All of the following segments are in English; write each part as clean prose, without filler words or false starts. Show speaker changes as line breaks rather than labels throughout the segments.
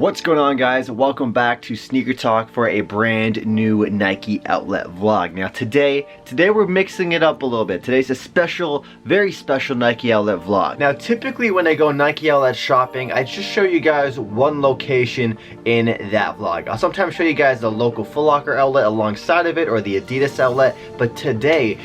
What's going on, guys? Welcome back to Sneaker Talk for a brand new Nike outlet vlog. Now today we're mixing it up a little bit. Today's a special, very special Nike outlet vlog. Now typically when I go Nike outlet shopping, I just show you guys one location in that vlog. I'll sometimes show you guys the local Foot Locker outlet alongside of it, or the Adidas outlet, but today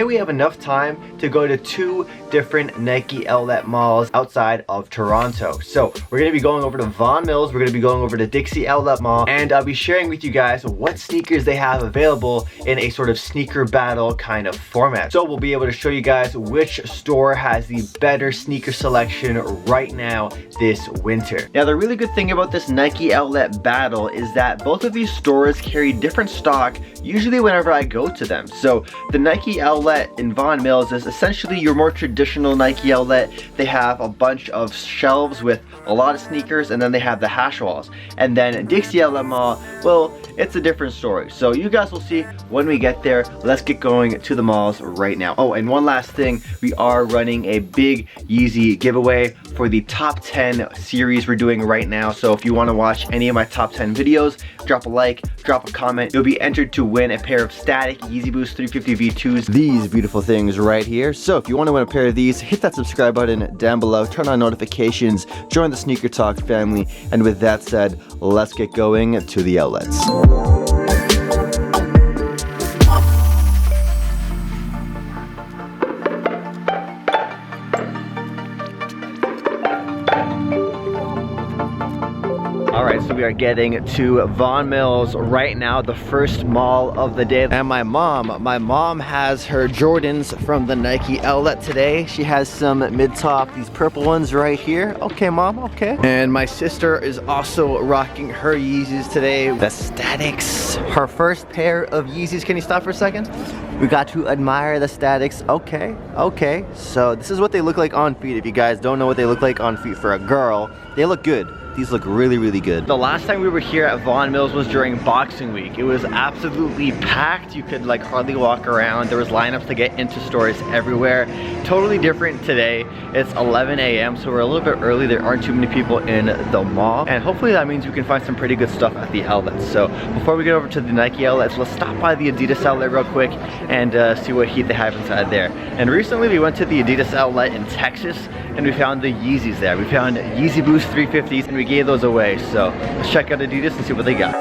we have enough time to go to two different Nike outlet malls outside of Toronto. So we're gonna be going over to Vaughan Mills, we're gonna be going over to Dixie outlet mall, and I'll be sharing with you guys what sneakers they have available in a sort of sneaker battle kind of format. So we'll be able to show you guys which store has the better sneaker selection right now this winter. Now the really good thing about this Nike outlet battle is that both of these stores carry different stock usually whenever I go to them. So the Nike outlet in Vaughan Mills is essentially your more traditional Nike outlet. They have a bunch of shelves with a lot of sneakers, and then they have the hash walls. And then Dixie outlet mall, well, it's a different story. So you guys will see when we get there. Let's get going to the malls right now. Oh, and one last thing, we are running a big Yeezy giveaway for the top 10 series we're doing right now. So if you want to watch any of my top 10 videos, drop a like, drop a comment. You'll be entered to win a pair of static Yeezy Boost 350 V2s. These beautiful things right here. So if you want to win a pair of these, hit that subscribe button down below, turn on notifications, join the Sneaker Talk family, and with that said, let's get going to the outlets. Alright, so we are getting to Vaughan Mills right now, the first mall of the day. And my mom has her Jordans from the Nike outlet today. She has some mid-top, these purple ones right here. Okay, mom, okay. And my sister is also rocking her Yeezys today. The Statics, her first pair of Yeezys. Can you stop for a second? We got to admire the Statics. Okay, okay. So this is what they look like on feet. If you guys don't know what they look like on feet for a girl, they look good. These look really, really good. The last time we were here at Vaughan Mills was during Boxing Week. It was absolutely packed. You could like hardly walk around. There was lineups to get into stores everywhere. Totally different today. It's 11 a.m. so we're a little bit early. There aren't too many people in the mall. And hopefully that means we can find some pretty good stuff at the outlets. So before we get over to the Nike outlets, let's stop by the Adidas outlet real quick and see what heat they have inside there. And recently we went to the Adidas outlet in Texas and we found the Yeezys there. We found Yeezy Boost 350s and we gave those away. So let's check out Adidas and see what they got.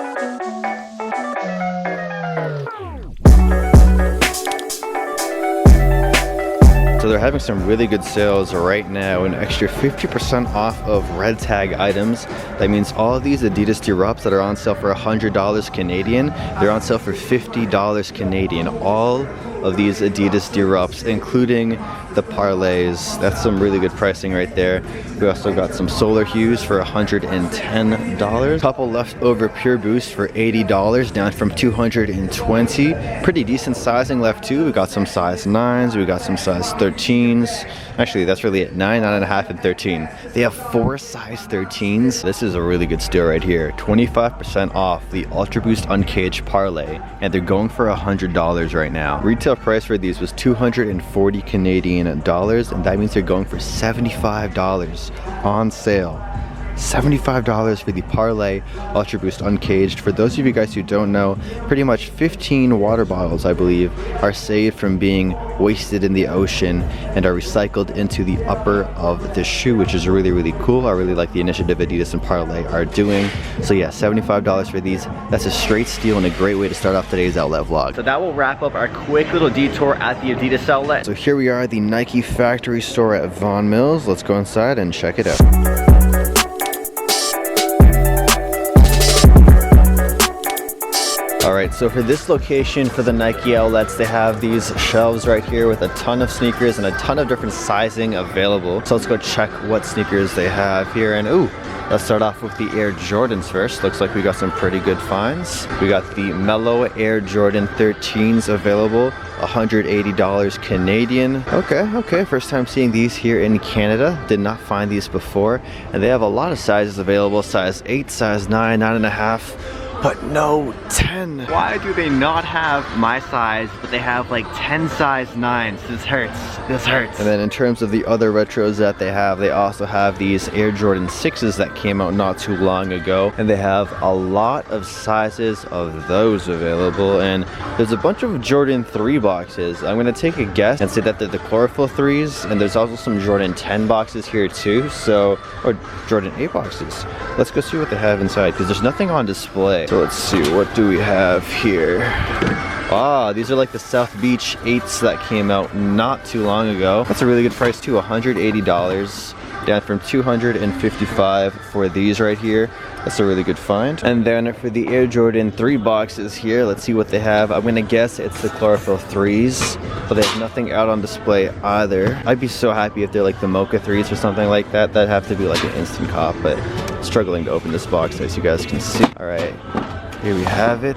So they're having some really good sales right now, an extra 50% off of red tag items. That means all of these Adidas Derops that are on sale for $100 Canadian, they're on sale for $50 Canadian. All of these Adidas Derops, including the parlays. That's some really good pricing right there. We also got some Solar Hues for $110. Couple leftover Pure Boost for $80, down from $220. Pretty decent sizing left too. We got some size 9s, we got some size 13s. Actually, that's really it, 9, 9.5, and 13. They have 4 size 13s. This is a really good steal right here. 25% off the Ultra Boost Uncaged Parlay, and they're going for $100 right now. Retail price for these was $240 Canadian dollars, and that means they're going for $75 on sale. $75 for the Parlay Ultra Boost Uncaged. For those of you guys who don't know, pretty much 15 water bottles, I believe, are saved from being wasted in the ocean and are recycled into the upper of the shoe, which is really, really cool. I really like the initiative Adidas and Parlay are doing. So yeah, $75 for these. That's a straight steal and a great way to start off today's outlet vlog. So that will wrap up our quick little detour at the Adidas outlet. So here we are at the Nike factory store at Vaughan Mills. Let's go inside and check it out. Alright, so for this location, for the Nike outlets, they have these shelves right here with a ton of sneakers and a ton of different sizing available. So let's go check what sneakers they have here. And ooh, let's start off with the Air Jordans first. Looks like we got some pretty good finds. We got the Mellow Air Jordan 13s available, $180 Canadian. Okay, first time seeing these here in Canada. Did not find these before. And they have a lot of sizes available, size 8, size 9, 9.5. but no 10. Why do they not have my size, but they have like 10 size 9s? This hurts. This hurts. And then in terms of the other retros that they also have these Air Jordan 6s that came out not too long ago. And they have a lot of sizes of those available. And there's a bunch of Jordan 3 boxes. I'm gonna take a guess and say that they're the chlorophyll 3s. And there's also some Jordan 10 boxes here too. So, or Jordan 8 boxes. Let's go see what they have inside, because there's nothing on display. So let's see, what do we have here? Ah, these are like the South Beach 8s that came out not too long ago. That's a really good price too, $180. Down from $255 for these right here. That's a really good find. And then for the Air Jordan 3 boxes here, let's see what they have. I'm gonna guess it's the chlorophyll 3s, but they have nothing out on display either. I'd be so happy if they're like the mocha 3s or something like that. That'd have to be like an instant cop, but struggling to open this box as you guys can see. All right, here we have it.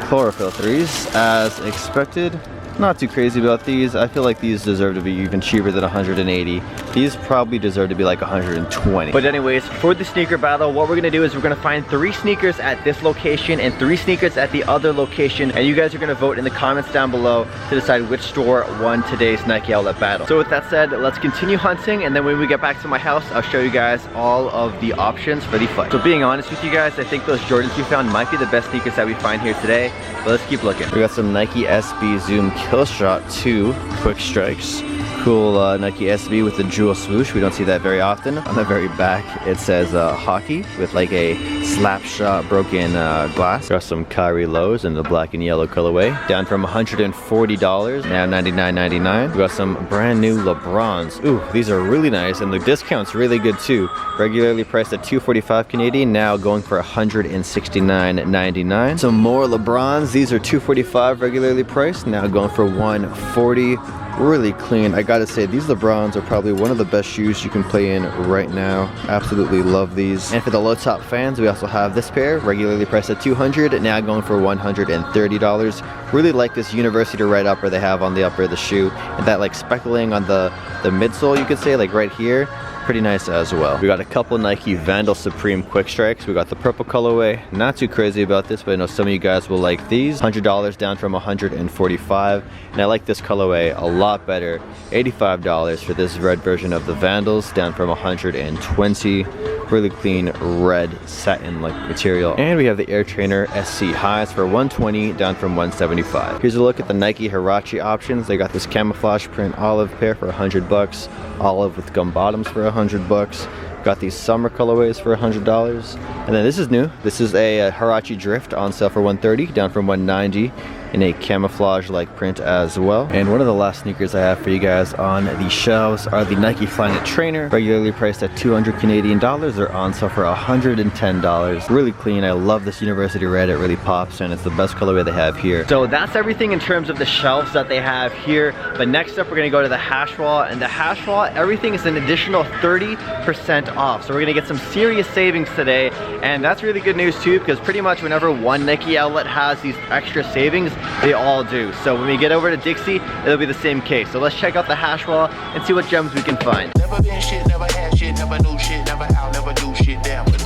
Chlorophyll 3s as expected. Not too crazy about these. I feel like these deserve to be even cheaper than 180. These probably deserve to be like 120. But anyways, for the sneaker battle, what we're gonna do is we're gonna find 3 sneakers at this location and 3 sneakers at the other location, and you guys are gonna vote in the comments down below to decide which store won today's Nike outlet battle. So with that said, let's continue hunting, and then when we get back to my house, I'll show you guys all of the options for the fight. So being honest with you guys, I think those Jordans we found might be the best sneakers that we find here today, but let's keep looking. We got some Nike SB Zoom Killshot 2 quick strikes. Cool Nike SB with the jewel swoosh. We don't see that very often. On the very back it says hockey with like a slap shot broken glass. Got some Kyrie lows in the black and yellow colorway. Down from $140, now $99.99. We got some brand new LeBrons. Ooh, these are really nice, and the discount's really good too. Regularly priced at $245 Canadian, now going for $169.99. Some more LeBrons. These are $245 regularly priced, now going for $140. Really clean. I gotta say, these LeBrons are probably one of the best shoes you can play in right now. Absolutely love these. And for the low top fans, we also have this pair, regularly priced at $200, now going for $130. Really like this university red upper they have on the upper of the shoe, and that like speckling on the midsole, you could say, like right here. Pretty nice as well. We got a couple Nike Vandal Supreme quick strikes. We got the purple colorway. Not too crazy about this, but I know some of you guys will like these. $100 down from $145. And I like this colorway a lot better. $85 for this red version of the Vandals, down from $120. Really clean red satin-like material. And we have the Air Trainer SC highs for $120, down from $175. Here's a look at the Nike Huarache options. They got this camouflage print olive pair for $100. Olive with gum bottoms for $100. Got these summer colorways for $100. And then this is new. This is a Huarache Drift on sale for $130, down from $190. In a camouflage like print as well. And one of the last sneakers I have for you guys on the shelves are the Nike Flyknit Trainer, regularly priced at $200 Canadian. They're on sale for $110. Really clean. I love this university red. It really pops, and it's the best colorway they have here. So that's everything in terms of the shelves that they have here. But next up, we're gonna go to the hash wall, and the hash wall, everything is an additional 30% off. So we're gonna get some serious savings today, and that's really good news too, because pretty much whenever one Nike outlet has these extra savings, they all do. So when we get over to Dixie, it'll be the same case. So let's check out the hash wall and see what gems we can find. Never been shit, never had shit, never knew shit, never out, never do shit, damn it.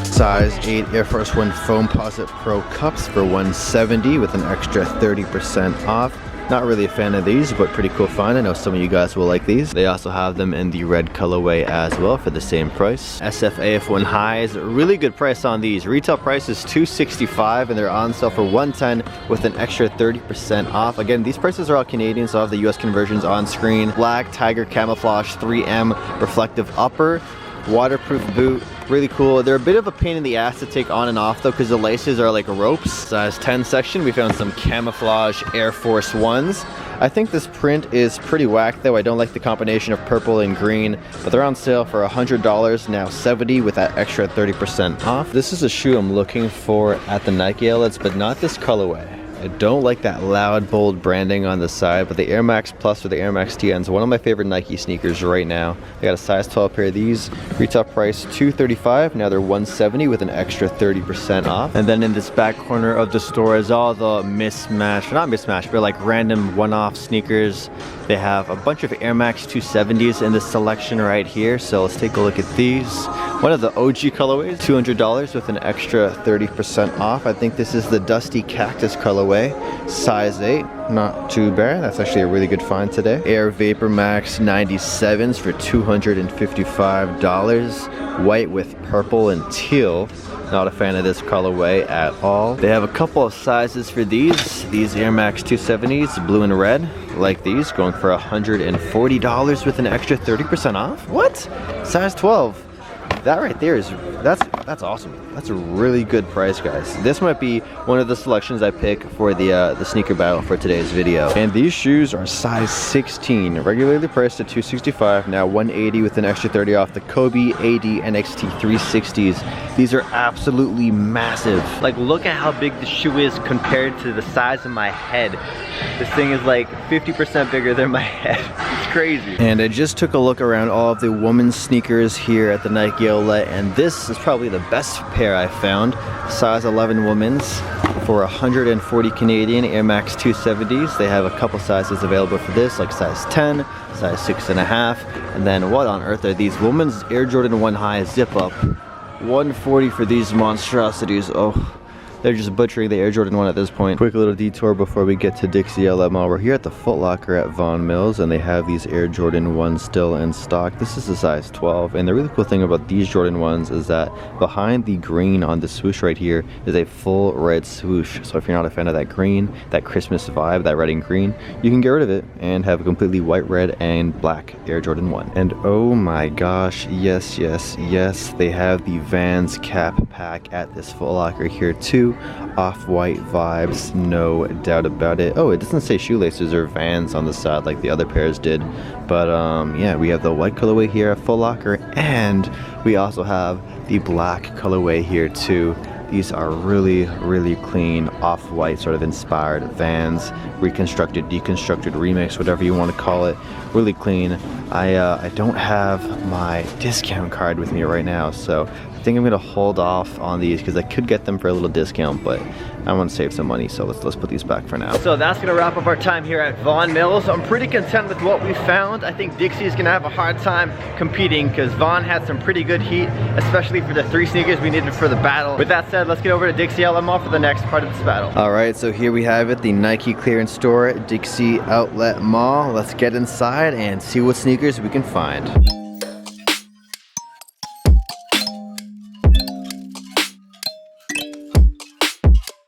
Size 8 Air Force One Foamposite Pro cups for $170 with an extra 30% off. Not really a fan of these, but pretty cool find. I know some of you guys will like these. They also have them in the red colorway as well for the same price. SFAF1 highs, really good price on these. Retail price is $265 and they're on sale for $110 with an extra 30% off. Again, these prices are all Canadian, so I have the US conversions on screen. Black Tiger Camouflage 3M reflective upper. Waterproof boot, really cool. They're a bit of a pain in the ass to take on and off though, because the laces are like ropes. Size 10 section, we found some camouflage Air Force Ones. I think this print is pretty whack though. I don't like the combination of purple and green, but they're on sale for $100, now $70 with that extra 30% off. This is a shoe I'm looking for at the Nike outlets, but not this colorway. I don't like that loud, bold branding on the side, but the Air Max Plus or the Air Max TN is one of my favorite Nike sneakers right now. I got a size 12 pair of these. Retail price $235. Now they're $170 with an extra 30% off. And then in this back corner of the store is all the mismatched, not mismatched, but like random one-off sneakers. They have a bunch of Air Max 270s in this selection right here. So let's take a look at these. One of the OG colorways, $200 with an extra 30% off. I think this is the Dusty Cactus colorway, size 8. Not too bad. That's actually a really good find today. Air Vapor Max 97s for $255. White with purple and teal. Not a fan of this colorway at all. They have a couple of sizes for these. These Air Max 270s, blue and red, like these, going for $140 with an extra 30% off. What? Size 12. That right there is, that's awesome. That's a really good price, guys. This might be one of the selections I pick for the sneaker battle for today's video. And these shoes are size 16, regularly priced at $265, now $180 with an extra 30 off. The Kobe AD NXT 360s. These are absolutely massive. Like, look at how big the shoe is compared to the size of my head. This thing is like 50% bigger than my head. It's crazy. And I just took a look around all of the women's sneakers here at the Nike outlet, and this is probably the best pair I found. Size 11 women's for 140 Canadian, Air Max 270s. They have a couple sizes available for this, like size 10, size 6.5. And then what on earth are these? Women's Air Jordan 1 High zip up. 140 for these monstrosities. Oh, they're just butchering the Air Jordan 1 at this point. Quick little detour before we get to Dixie outlet mall. We're here at the Foot Locker at Vaughan Mills, and they have these Air Jordan 1s still in stock. This is a size 12, and the really cool thing about these Jordan 1s is that behind the green on the swoosh right here is a full red swoosh. So if you're not a fan of that green, that Christmas vibe, that red and green, you can get rid of it and have a completely white, red, and black Air Jordan 1. And oh my gosh, yes, yes, yes, they have the Vans cap pack at this Foot Locker here too. Off-white vibes, no doubt about it. Oh, it doesn't say shoelaces or Vans on the side like the other pairs did, but yeah, we have the white colorway here at Foot Locker, and we also have the black colorway here too. These are really, really clean, off-white sort of inspired Vans, reconstructed, deconstructed, remix, whatever you want to call it. Really clean. I don't have my discount card with me right now, so I think I'm gonna hold off on these because I could get them for a little discount, but I want to save some money, so let's put these back for now. So that's gonna wrap up our time here at Vaughan Mills. I'm pretty content with what we found. I think Dixie is gonna have a hard time competing because Vaughan had some pretty good heat, especially for the 3 sneakers we needed for the battle. With that said, let's get over to Dixie Outlet Mall for the next part of this battle. All right, so here we have it, the Nike clearance store at Dixie Outlet Mall. Let's get inside and see what sneakers we can find.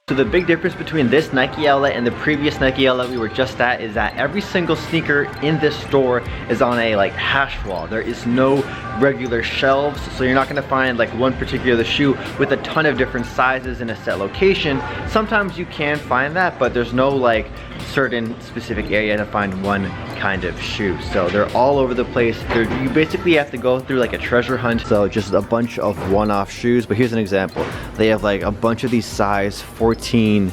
So the big difference between this Nike outlet and the previous Nike outlet we were just at is that every single sneaker in this store is on a like hash wall. There is no regular shelves, so you're not gonna find like one particular shoe with a ton of different sizes in a set location. Sometimes you can find that, but there's no like certain specific area to find one kind of shoe. So they're all over the place. You basically have to go through like a treasure hunt. So just a bunch of one-off shoes, but here's an example. They have like a bunch of these size 14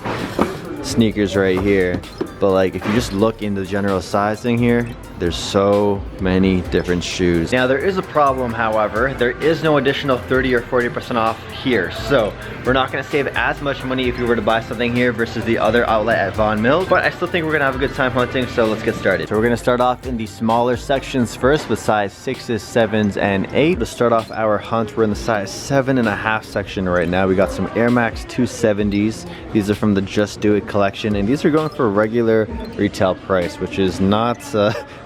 sneakers right here, but like if you just look in the general sizing here, there's so many different shoes. Now there is a problem, however. There is no additional 30 or 40% off here, so we're not gonna save as much money if you were to buy something here versus the other outlet at Vaughan Mills, but I still think we're gonna have a good time hunting, so let's get started. So we're gonna start off in the smaller sections first with size 6s, 7s, and 8. To start off our hunt, we're in the size 7.5 section right now. We got some Air Max 270s. These are from the Just Do It collection, and these are going for a regular retail price, which is not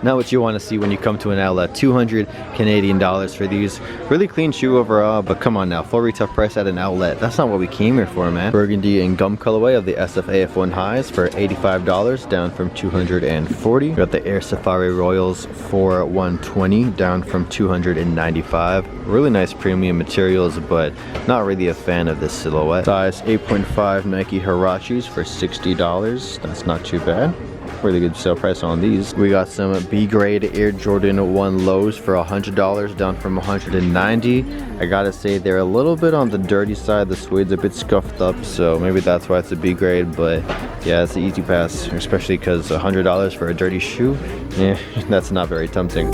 what you want to see when you come to an outlet. 200 Canadian dollars for these. Really clean shoe overall, but come on now, full retail price at an outlet. That's not what we came here for, man. Burgundy and gum colorway of the SFAF1 highs for $85, down from $240. We got the Air Safari Royals for $120, down from $295. Really nice premium materials, but not really a fan of this silhouette. Size 8.5 Nike Huaraches for $60. That's not too bad. Really good sale price on these. We got some B grade Air Jordan 1 lows for $100, down from $190. I gotta say they're a little bit on the dirty side. The suede's a bit scuffed up, so maybe that's why it's a B grade, but yeah, it's an easy pass, especially because $100 for a dirty shoe, yeah, that's not very tempting.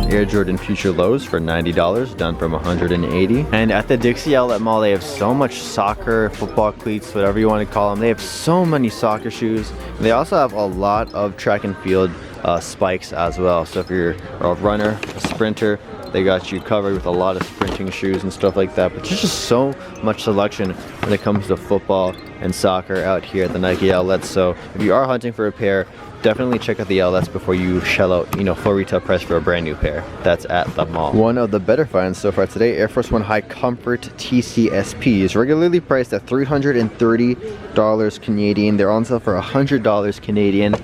Air Jordan Future Lows for $90, down from $180. And at the Dixie Outlet Mall, they have so much soccer, football cleats, whatever you want to call them. They have so many soccer shoes. They also have a lot of track and field spikes as well. So if you're a runner, a sprinter, they got you covered with a lot of sprinting shoes and stuff like that. But there's just so much selection when it comes to football and soccer out here at the Nike outlets. So if you are hunting for a pair, definitely check out the outlets before you shell out, you know, full retail price for a brand new pair. That's at the mall. One of the better finds so far today, Air Force 1 High Comfort TCSP is regularly priced at $330 Canadian. They're on sale for $100 Canadian.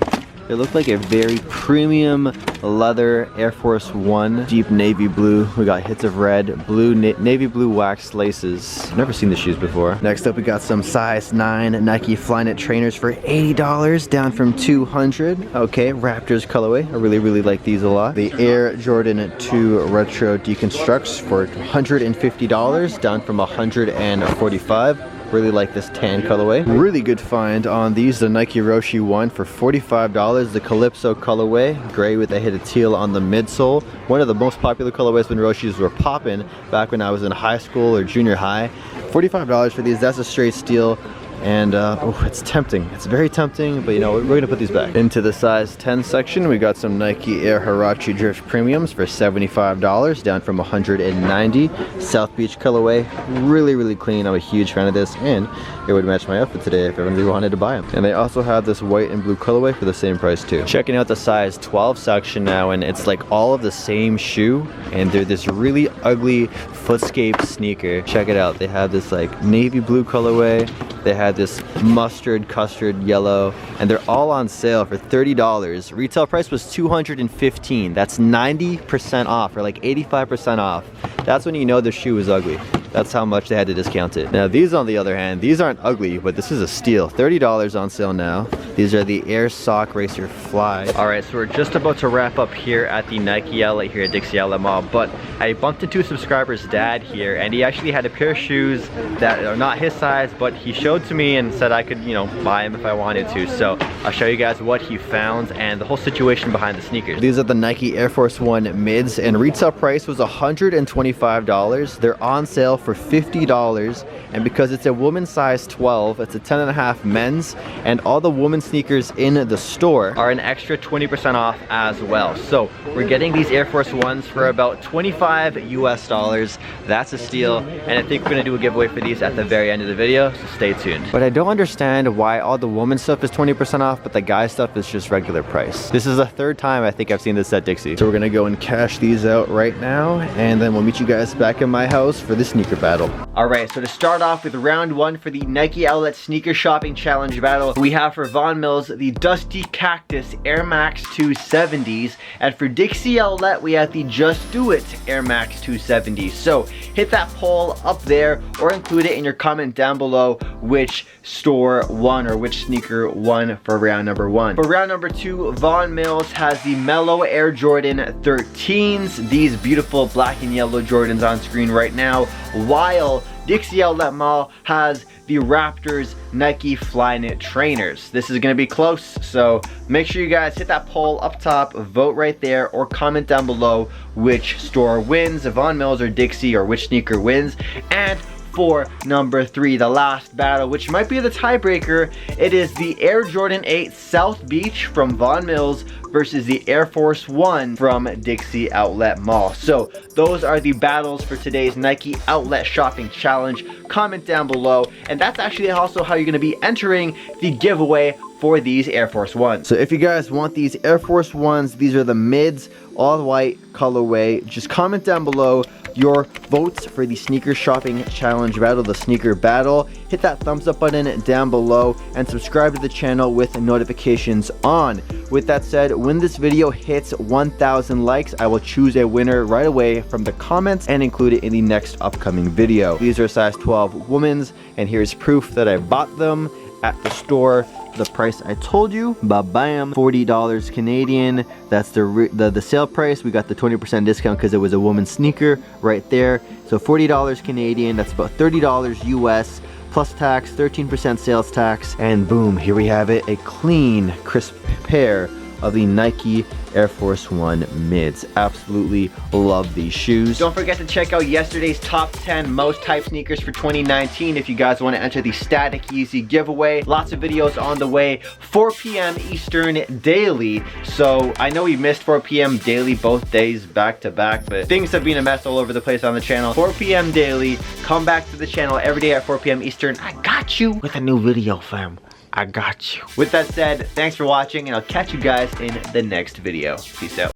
They look like a very premium leather Air Force 1, deep navy blue. We got hits of red, blue, navy blue wax laces. Never seen the shoes before. Next up, we got some size 9 Nike Flyknit trainers for $80, down from $200. Okay, Raptors colorway. I really like these a lot. The Air Jordan 2 Retro Deconstructs for $150, down from $145. Really like this tan colorway. Really good find on these. The Nike Roshe 1 for $45. The Calypso colorway, gray with a hit of teal on the midsole. One of the most popular colorways when Roshes were popping back when I was in high school or junior high. $45 for these. That's a straight steal. And oh, it's tempting. It's very tempting, but you know, we're gonna put these back. Into the size 10 section, we got some Nike Air Huarache Drift Premiums for $75, down from $190. South Beach colorway, really clean. I'm a huge fan of this, and it would match my outfit today if everybody wanted to buy them. And they also have this white and blue colorway for the same price too. Checking out the size 12 section now, and it's like all of the same shoe, and they're this really ugly Footscape sneaker. Check it out. They have this like navy blue colorway. They had this mustard custard yellow, and they're all on sale for $30. Retail price was $215. That's 90% off, or like 85% off. That's when you know the shoe is ugly. That's how much they had to discount it. Now these, on the other hand, these aren't ugly, but this is a steal. $30 on sale now. These are the Air Sock Racer Fly. All right, so we're just about to wrap up here at the Nike outlet here at Dixie Outlet Mall, but I bumped into a subscriber's dad here, and he actually had a pair of shoes that are not his size, but he showed to me and said I could, you know, buy them if I wanted to. So I'll show you guys what he found and the whole situation behind the sneakers. These are the Nike Air Force 1 mids, and retail price was $125. They're on sale for $50, and because it's a woman's size 12, it's a 10.5 men's, and all the women's sneakers in the store are an extra 20% off as well. So we're getting these Air Force 1s for about $25 US. That's a steal, and I think we're gonna do a giveaway for these at the very end of the video, so stay tuned. But I don't understand why all the women's stuff is 20% off, but the guy stuff is just regular price. This is the third time I think I've seen this at Dixie. So we're gonna go and cash these out right now, and then we'll meet you guys back in my house for the sneaker battle. All right, so to start off with round 1 for the Nike Outlet Sneaker Shopping Challenge battle, we have for Vaughan Mills the Dusty Cactus Air Max 270s, and for Dixie Outlet we have the Just Do It Air Max 270s. So hit that poll up there, or include it in your comment down below which store won or which sneaker won for round number 1. For round number 2, Vaughan Mills has the Mellow Air Jordan 13s, these beautiful black and yellow Jordans on screen right now, while Dixie Outlet Mall has the Raptors Nike Flyknit trainers. This is gonna be close, so make sure you guys hit that poll up top, vote right there, or comment down below which store wins, Vaughan Mills or Dixie, or which sneaker wins. And for number 3, the last battle, which might be the tiebreaker, it is the Air Jordan 8 South Beach from Vaughan Mills versus the Air Force 1 from Dixie Outlet Mall. So those are the battles for today's Nike Outlet Shopping Challenge. Comment down below, and that's actually also how you're going to be entering the giveaway for these Air Force 1s. So if you guys want these Air Force 1s, these are the mids, all white colorway, just comment down below your votes for the Sneaker Shopping Challenge battle, the sneaker battle. Hit that thumbs up button down below and subscribe to the channel with notifications on. With that said, when this video hits 1,000 likes, I will choose a winner right away from the comments and include it in the next upcoming video. These are size 12 women's, and here's proof that I bought them. at the store. The price I told you, ba-bam, $40 Canadian. That's the sale price. We got the 20% discount because it was a woman's sneaker right there. So $40 Canadian, that's about $30 US, plus tax, 13% sales tax, and boom, here we have it, a clean, crisp pair of the Nike Air Force One mids. Absolutely love these shoes. Don't forget to check out yesterday's top 10 most type sneakers for 2019 if you guys want to enter the Static Easy giveaway. Lots of videos on the way. 4 p.m. Eastern daily. So I know we missed 4 p.m. daily both days back to back, but things have been a mess all over the place on the channel. 4 p.m. daily. Come back to the channel every day at 4 p.m. Eastern. I got you with a new video, fam. I got you. With that said, thanks for watching, and I'll catch you guys in the next video. Peace out.